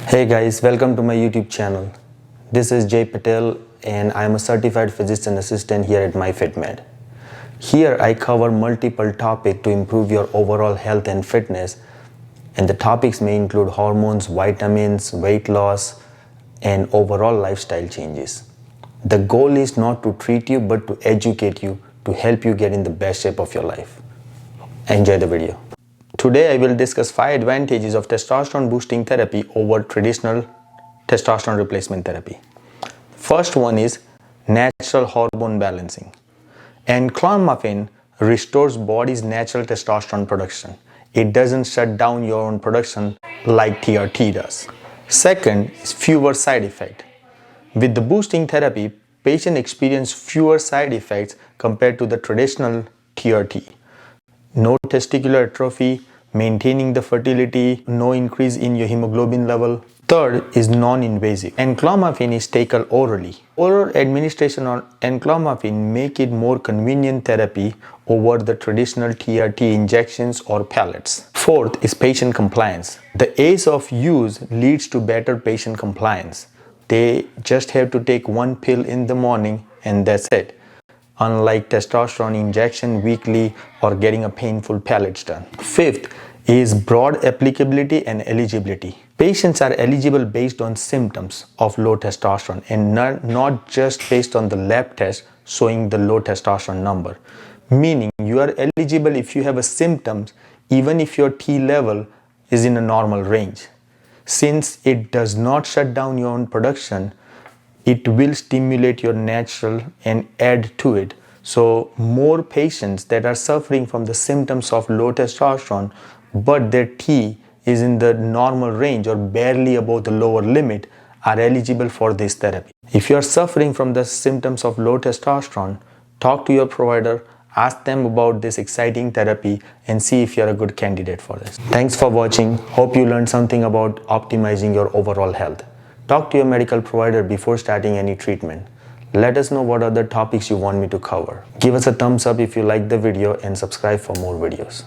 Hey guys, welcome to my YouTube channel. This is Jay Patel and I am a certified physician assistant here at MyFitMed. Here I cover multiple topics to improve your overall health and fitness, and the topics may include hormones, vitamins, weight loss, and overall lifestyle changes. The goal is not to treat you but to educate you to help you get in the best shape of your life. Enjoy the video. Today I will discuss 5 advantages of testosterone boosting therapy over traditional testosterone replacement therapy. First one is natural hormone balancing. Enclomiphene restores body's natural testosterone production. It doesn't shut down your own production like TRT does. Second is fewer side effects. With the boosting therapy, patients experience fewer side effects compared to the traditional TRT. No testicular atrophy, maintaining the fertility, no increase in your hemoglobin level. Third is non-invasive. Enclomiphene is taken orally. Oral administration of enclomiphene make it more convenient therapy over the traditional TRT injections or pellets. Fourth is patient compliance. The ease of use leads to better patient compliance. They just have to take one pill in the morning and that's it, unlike testosterone injection weekly or getting a painful pellets done. Fifth is broad applicability and eligibility. Patients are eligible based on symptoms of low testosterone and not just based on the lab test showing the low testosterone number. Meaning you are eligible if you have a symptoms even if your T level is in a normal range. Since it does not shut down your own production, it will stimulate your natural and add to it. So more patients that are suffering from the symptoms of low testosterone but their T is in the normal range or barely above the lower limit are eligible for this therapy. If you are suffering from the symptoms of low testosterone, talk to your provider, ask them about this exciting therapy and see if you are a good candidate for this. Thanks for watching. Hope you learned something about optimizing your overall health. Talk to your medical provider before starting any treatment. Let us know what other topics you want me to cover. Give us a thumbs up if you like the video and subscribe for more videos.